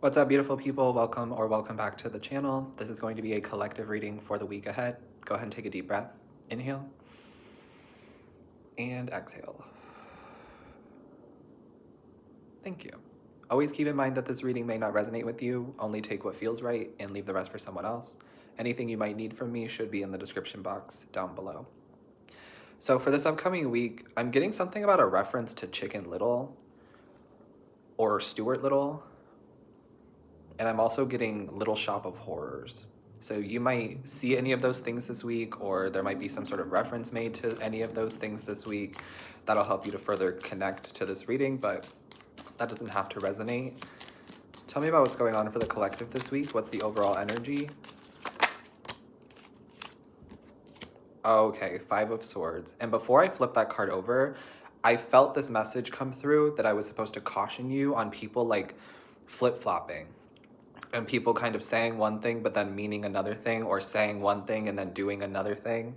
What's up, beautiful people? Welcome back to the channel. This is going to be a collective reading for the week ahead. Go ahead and take a deep breath. Inhale and exhale. Thank you. Always keep in mind that this reading may not resonate with you. Only take what feels right and leave the rest for someone else. Anything you might need from me should be in the description box down below. So for this upcoming week, I'm getting something about a reference to Chicken Little or Stuart Little. And I'm also getting Little Shop of Horrors. So you might see any of those things this week, or there might be some sort of reference made to any of those things this week. That'll help you to further connect to this reading, but that doesn't have to resonate. Tell me about what's going on for the collective this week. What's the overall energy? Okay, Five of Swords. And before I flip that card over, I felt this message come through that I was supposed to caution you on people like flip-flopping. And people kind of saying one thing but then meaning another thing, or saying one thing and then doing another thing.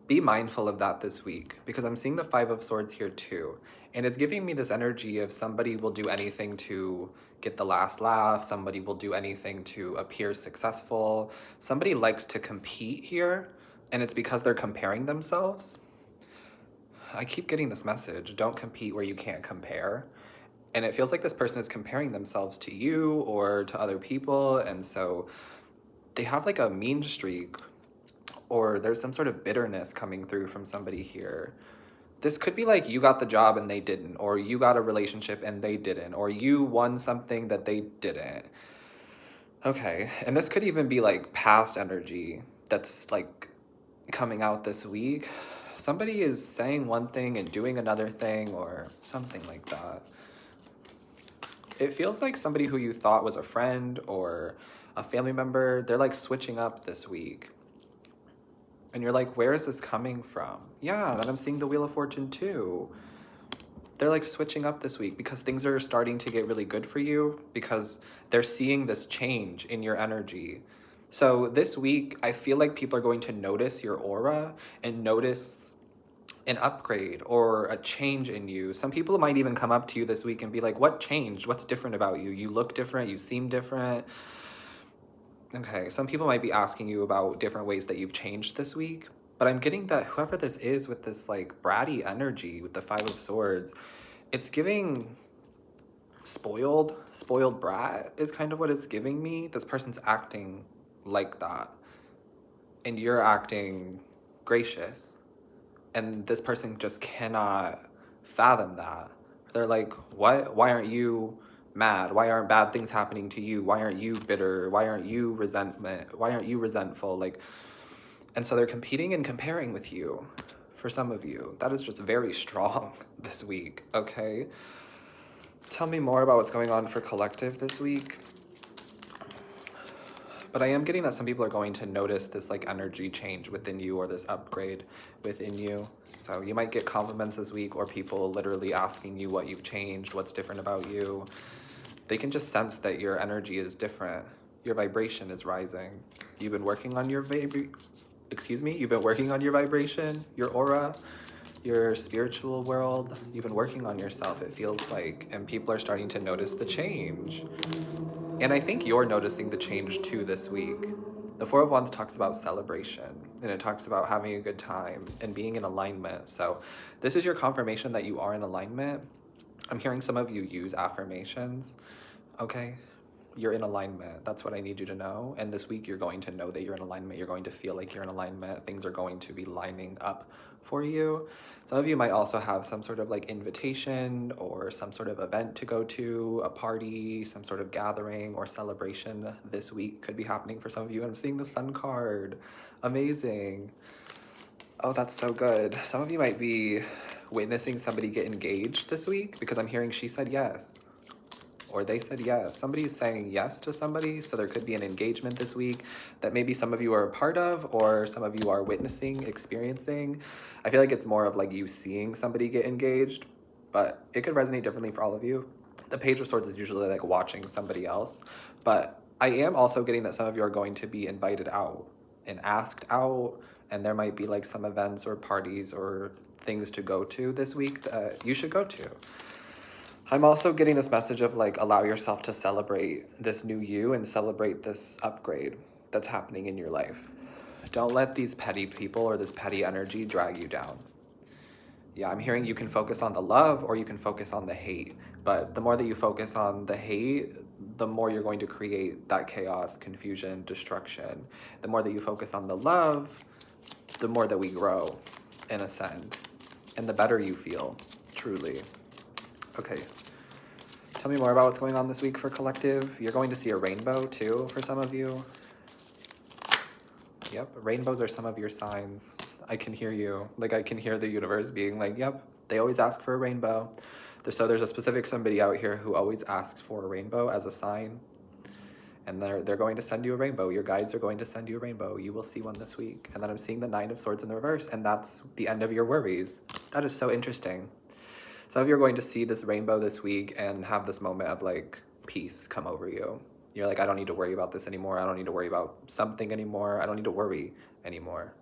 Be mindful of that this week, because I'm seeing the Five of Swords here too. And it's giving me this energy of somebody will do anything to get the last laugh. Somebody will do anything to appear successful. Somebody likes to compete here, and it's because they're comparing themselves. I keep getting this message, don't compete where you can't compare. And it feels like this person is comparing themselves to you or to other people. And so they have like a mean streak, or there's some sort of bitterness coming through from somebody here. This could be like you got the job and they didn't, or you got a relationship and they didn't, or you won something that they didn't. Okay, and this could even be like past energy that's like coming out this week. Somebody is saying one thing and doing another thing, or something like that. It feels like somebody who you thought was a friend or a family member, they're like switching up this week. And you're like, where is this coming from? Yeah, then I'm seeing the Wheel of Fortune too. They're like switching up this week because things are starting to get really good for you, because they're seeing this change in your energy. So this week, I feel like people are going to notice your aura and notice an upgrade or a change in you. Some people might even come up to you this week and be like, what changed? What's different about you? You look different, you seem different. Okay, some people might be asking you about different ways that you've changed this week, but I'm getting that whoever this is with this like bratty energy with the Five of Swords, it's giving spoiled brat is kind of what it's giving me. This person's acting like that, and you're acting gracious. And this person just cannot fathom that. They're like, what? Why aren't you mad? Why aren't bad things happening to you? Why aren't you bitter? Why aren't you resentment? Why aren't you resentful? Like, and so they're competing and comparing with you. For some of you, that is just very strong this week, okay? Tell me more about what's going on for collective this week. But I am getting that some people are going to notice this like energy change within you, or this upgrade within you. So you might get compliments this week, or people literally asking you what you've changed, what's different about you. They can just sense that your energy is different. Your vibration is rising. You've been working on your you've been working on your vibration, your aura, your spiritual world. You've been working on yourself, it feels like, and people are starting to notice the change. And I think you're noticing the change too this week. The Four of Wands talks about celebration, and it talks about having a good time and being in alignment. So this is your confirmation that you are in alignment. I'm hearing some of you use affirmations, okay? You're in alignment. That's what I need you to know. And this week you're going to know that you're in alignment. You're going to feel like you're in alignment. Things are going to be lining up for you. Some of you might also have some sort of like invitation or some sort of event to go to, a party, some sort of gathering or celebration this week could be happening for some of you. I'm seeing the Sun card. Amazing. Oh, that's so good. Some of you might be witnessing somebody get engaged this week, because I'm hearing she said yes, or they said yes. Somebody's saying yes to somebody, so there could be an engagement this week that maybe some of you are a part of, or some of you are witnessing, experiencing. I feel like it's more of like you seeing somebody get engaged, but it could resonate differently for all of you. The Page of Swords is usually like watching somebody else, but I am also getting that some of you are going to be invited out and asked out, and there might be like some events or parties or things to go to this week that you should go to. I'm also getting this message of like, allow yourself to celebrate this new you and celebrate this upgrade that's happening in your life. Don't let these petty people or this petty energy drag you down. Yeah, I'm hearing you can focus on the love or you can focus on the hate. But the more that you focus on the hate, the more you're going to create that chaos, confusion, destruction. The more that you focus on the love, the more that we grow and ascend. And the better you feel, truly. Okay. Tell me more about what's going on this week for collective. You're going to see a rainbow too for some of you. Yep, rainbows are some of your signs. I can hear you. Like, I can hear the universe being like, yep, they always ask for a rainbow. So there's a specific somebody out here who always asks for a rainbow as a sign. And they're going to send you a rainbow. Your guides are going to send you a rainbow. You will see one this week. And then I'm seeing the 9 of Swords in the reverse, and that's the end of your worries. That is so interesting. Some of you are going to see this rainbow this week and have this moment of like peace come over you. You're like, I don't need to worry about this anymore. I don't need to worry about something anymore. I don't need to worry anymore.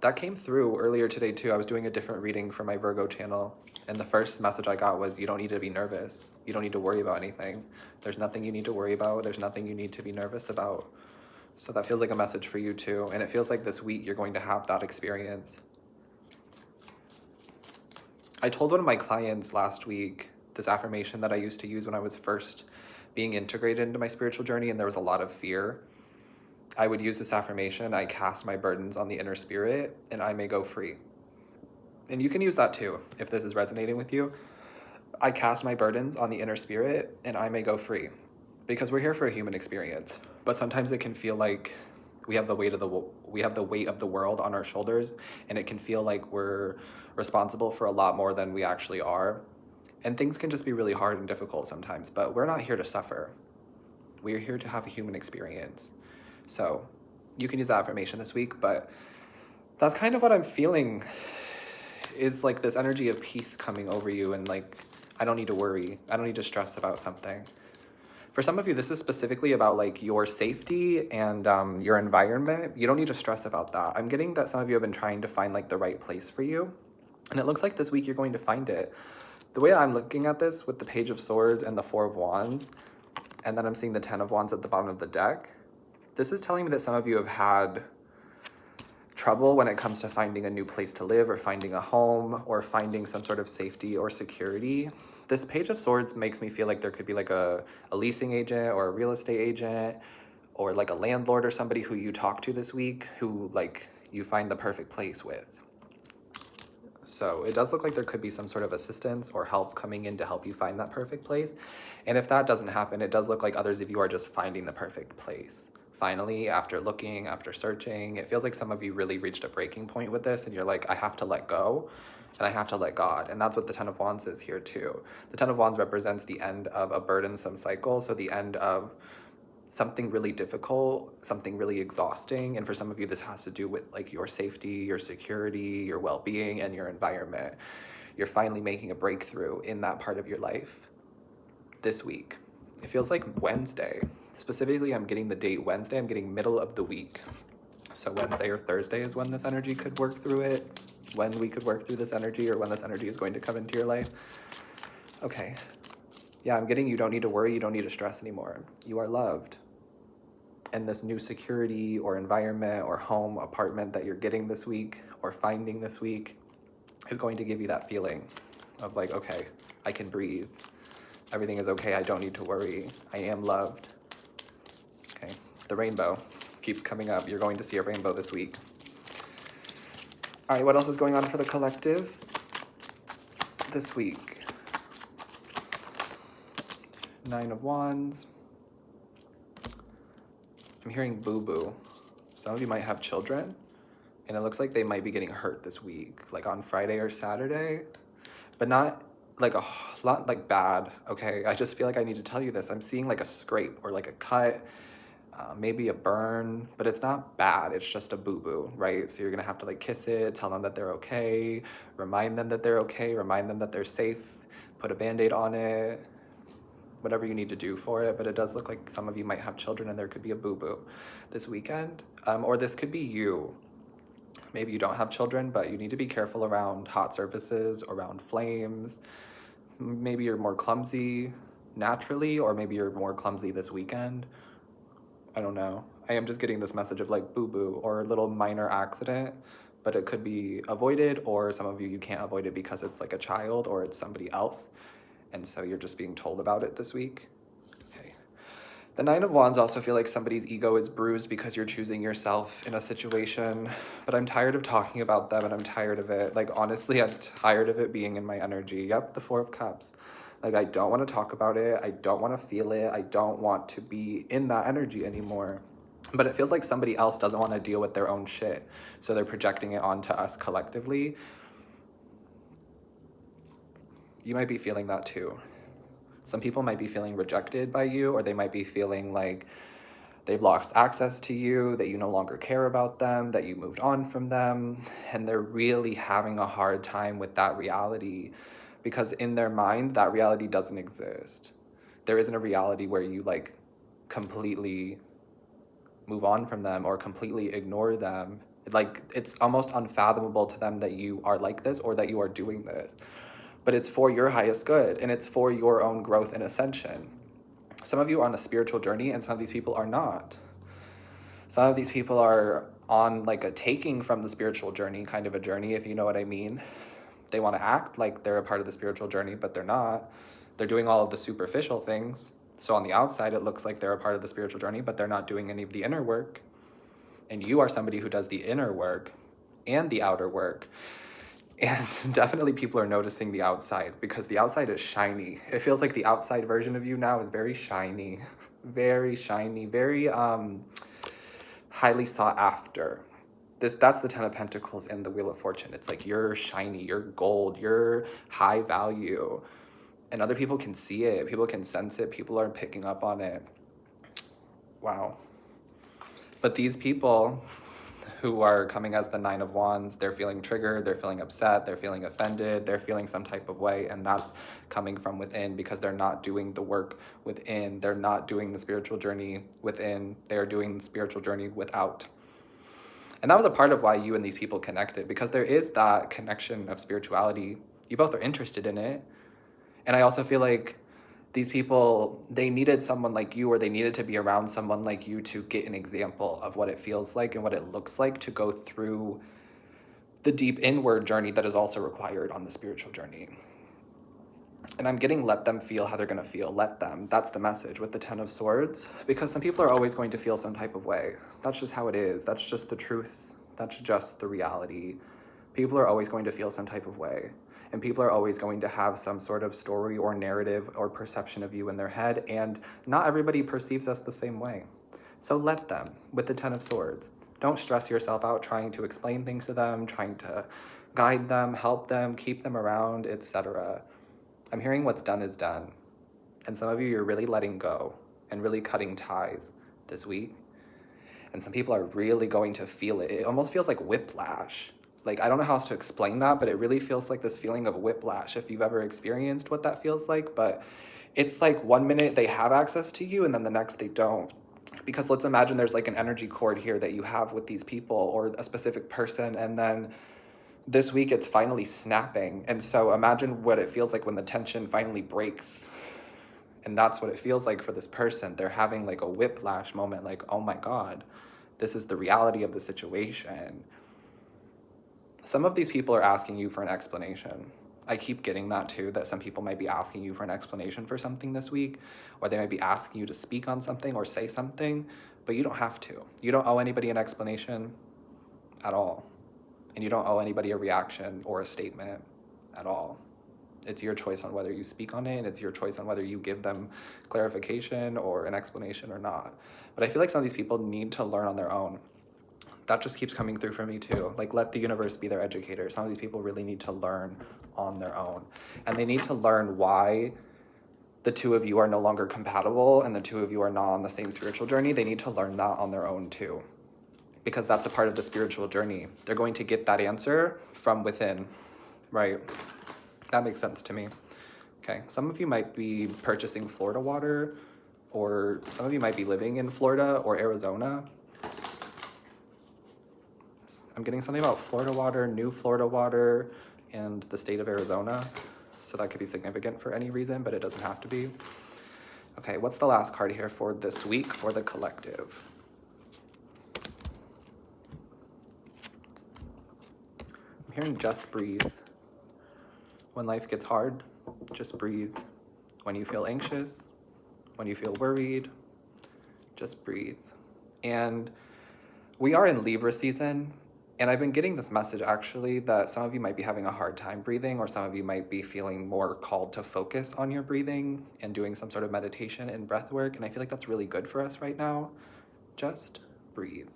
That came through earlier today too. I was doing a different reading for my Virgo channel, and the first message I got was, you don't need to be nervous. You don't need to worry about anything. There's nothing you need to worry about. There's nothing you need to be nervous about. So that feels like a message for you too. And it feels like this week you're going to have that experience. I told one of my clients last week this affirmation that I used to use when I was first being integrated into my spiritual journey and there was a lot of fear. I would use this affirmation: I cast my burdens on the inner spirit and I may go free. And you can use that too if this is resonating with you. I cast my burdens on the inner spirit and I may go free. Because we're here for a human experience, but sometimes it can feel like we have the weight of the world on our shoulders, and it can feel like we're responsible for a lot more than we actually are. And things can just be really hard and difficult sometimes, but we're not here to suffer. We're here to have a human experience. So you can use that affirmation this week, but that's kind of what I'm feeling, is like this energy of peace coming over you, and like, I don't need to worry. I don't need to stress about something. For some of you, this is specifically about like your safety and your environment. You don't need to stress about that. I'm getting that some of you have been trying to find like the right place for you. And it looks like this week you're going to find it. The way I'm looking at this with the Page of Swords and the 4 of Wands, and then I'm seeing the 10 of Wands at the bottom of the deck, this is telling me that some of you have had trouble when it comes to finding a new place to live or finding a home or finding some sort of safety or security. This Page of Swords makes me feel like there could be like a leasing agent or a real estate agent or like a landlord or somebody who you talk to this week who like you find the perfect place with. So it does look like there could be some sort of assistance or help coming in to help you find that perfect place. And if that doesn't happen, it does look like others of you are just finding the perfect place. Finally, after looking, after searching, it feels like some of you really reached a breaking point with this and you're like, I have to let go and I have to let God. And that's what the 10 of Wands is here too. The 10 of Wands represents the end of a burdensome cycle. So the end of something really difficult, something really exhausting. And for some of you, this has to do with like your safety, your security, your well-being, and your environment. You're finally making a breakthrough in that part of your life this week. It feels like Wednesday. Specifically, I'm getting the date Wednesday. I'm getting middle of the week. So Wednesday or Thursday is when this energy could work through it, when we could work through this energy, or when this energy is going to come into your life. Okay. Yeah, I'm getting you don't need to worry, you don't need to stress anymore. You are loved. And this new security or environment or home, apartment that you're getting this week or finding this week is going to give you that feeling of like, okay, I can breathe. Everything is okay, I don't need to worry. I am loved. Okay, the rainbow keeps coming up. You're going to see a rainbow this week. All right, what else is going on for the collective this week? 9 of Wands. I'm hearing boo-boo. Some of you might have children, and it looks like they might be getting hurt this week, like on Friday or Saturday, but not like a lot like bad, okay? I just feel like I need to tell you this. I'm seeing like a scrape or like a cut, maybe a burn, but it's not bad. It's just a boo-boo, right? So you're gonna have to like kiss it, tell them that they're okay, remind them that they're okay, remind them that they're safe, put a Band-Aid on it, whatever you need to do for it. But it does look like some of you might have children and there could be a boo-boo this weekend, or this could be you. Maybe you don't have children, but you need to be careful around hot surfaces, around flames, Maybe you're more clumsy naturally, or maybe you're more clumsy this weekend. I don't know. I am just getting this message of like boo-boo or a little minor accident, but it could be avoided, or some of you can't avoid it because it's like a child or it's somebody else. And so you're just being told about it this week. Okay. The Nine of Wands also feel like somebody's ego is bruised because you're choosing yourself in a situation, but I'm tired of talking about them and I'm tired of it. Like, honestly, I'm tired of it being in my energy. Yep, the Four of Cups. Like, I don't want to talk about it. I don't want to feel it. I don't want to be in that energy anymore. But it feels like somebody else doesn't want to deal with their own shit. So they're projecting it onto us collectively. You might be feeling that too. Some people might be feeling rejected by you, or they might be feeling like they've lost access to you, that you no longer care about them, that you moved on from them. And they're really having a hard time with that reality, because in their mind, that reality doesn't exist. There isn't a reality where you like completely move on from them or completely ignore them. Like, it's almost unfathomable to them that you are like this or that you are doing this. But it's for your highest good, and it's for your own growth and ascension. Some of you are on a spiritual journey, and some of these people are not. Some of these people are on like a taking from the spiritual journey kind of a journey, if you know what I mean. They want to act like they're a part of the spiritual journey, but they're not. They're doing all of the superficial things. So on the outside, it looks like they're a part of the spiritual journey, but they're not doing any of the inner work. And you are somebody who does the inner work and the outer work. And definitely people are noticing the outside, because the outside is shiny. It feels like the outside version of you now is very shiny, very highly sought after. That's the Ten of Pentacles and the Wheel of Fortune. It's like you're shiny, you're gold, you're high value. And other people can see it, people can sense it, people are picking up on it. Wow. But these people who are coming as the Nine of Wands, they're feeling triggered, they're feeling upset, they're feeling offended, they're feeling some type of way, and that's coming from within, because they're not doing the work within. They're not doing the spiritual journey within. They're doing the spiritual journey without. And that was a part of why you and these people connected, because there is that connection of spirituality. You both are interested in it. And I also feel like these people, they needed someone like you, or they needed to be around someone like you to get an example of what it feels like and what it looks like to go through the deep inward journey that is also required on the spiritual journey. And I'm getting, let them feel how they're going to feel. Let them. That's the message with the Ten of Swords, because some people are always going to feel some type of way. That's just how it is. That's just the truth. That's just the reality. People are always going to feel some type of way. And people are always going to have some sort of story or narrative or perception of you in their head, and not everybody perceives us the same way. So let them, with the Ten of Swords. Don't stress yourself out trying to explain things to them, trying to guide them, help them, keep them around, etc. I'm hearing what's done is done. And some of you, you're really letting go and really cutting ties this week. And some people are really going to feel it. It almost feels like whiplash. Like, I don't know how else to explain that, but it really feels like this feeling of whiplash, if you've ever experienced what that feels like. But it's like 1 minute they have access to you, and then the next they don't. Because let's imagine there's like an energy cord here that you have with these people or a specific person, and then this week it's finally snapping. And so imagine what it feels like when the tension finally breaks. And that's what it feels like for this person. They're having like a whiplash moment, like, oh my God, this is the reality of the situation. Some of these people are asking you for an explanation. I keep getting that too, that some people might be asking you for an explanation for something this week, or they might be asking you to speak on something or say something, but you don't have to. You don't owe anybody an explanation at all. And you don't owe anybody a reaction or a statement at all. It's your choice on whether you speak on it, and it's your choice on whether you give them clarification or an explanation or not. But I feel like some of these people need to learn on their own. That just keeps coming through for me too. Like, let the universe be their educator. Some of these people really need to learn on their own. And they need to learn why the two of you are no longer compatible and the two of you are not on the same spiritual journey. They need to learn that on their own too, because that's a part of the spiritual journey. They're going to get that answer from within, right? That makes sense to me. Okay, some of you might be purchasing Florida water, or some of you might be living in Florida or Arizona. I'm getting something about Florida water, new Florida water, and the state of Arizona. so that could be significant for any reason, but it doesn't have to be. Okay, what's the last card here for this week for the collective? I'm hearing just breathe. When life gets hard, just breathe. When you feel anxious, when you feel worried, just breathe. And we are in Libra season, and I've been getting this message actually that some of you might be having a hard time breathing, or some of you might be feeling more called to focus on your breathing and doing some sort of meditation and breath work. And I feel like that's really good for us right now. Just breathe.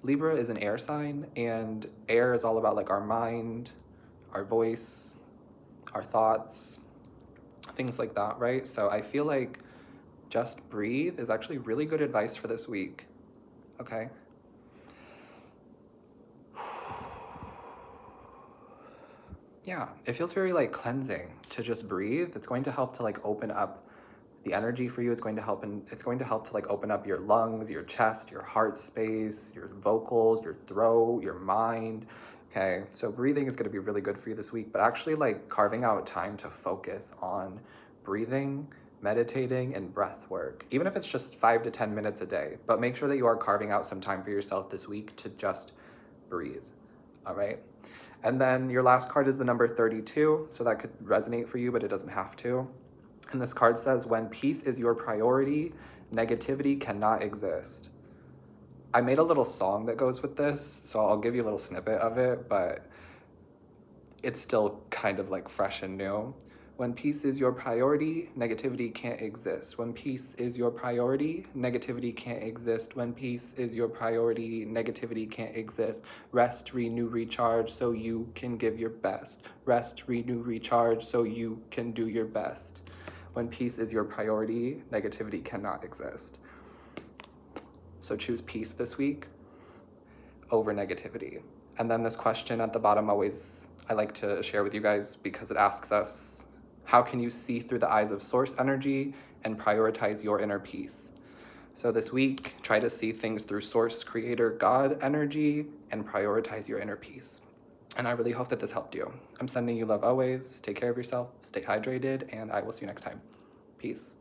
Libra is an air sign, and air is all about like our mind, our voice, our thoughts, things like that, right? So I feel like just breathe is actually really good advice for this week. Okay. Yeah, it feels very like cleansing to just breathe. It's going to help to like open up the energy for you. It's going to help to like open up your lungs, your chest, your heart space, your vocals, your throat, your mind. Okay, so breathing is going to be really good for you this week, but actually like carving out time to focus on breathing, meditating, and breath work, even if it's just 5 to 10 minutes a day, but make sure that you are carving out some time for yourself this week to just breathe. All right. And then your last card is the number 32. So that could resonate for you, but it doesn't have to. And this card says, when peace is your priority, negativity cannot exist. I made a little song that goes with this, so I'll give you a little snippet of it, but it's still kind of like fresh and new. When peace is your priority, negativity can't exist. When peace is your priority, negativity can't exist. When peace is your priority, negativity can't exist. Rest, renew, recharge so you can give your best. Rest, renew, recharge so you can do your best. When peace is your priority, negativity cannot exist. So choose peace this week over negativity. And then this question at the bottom I like to share with you guys because it asks us, how can you see through the eyes of source energy and prioritize your inner peace? So this week, try to see things through source, creator, God energy and prioritize your inner peace. And I really hope that this helped you. I'm sending you love always. Take care of yourself, stay hydrated, and I will see you next time. Peace.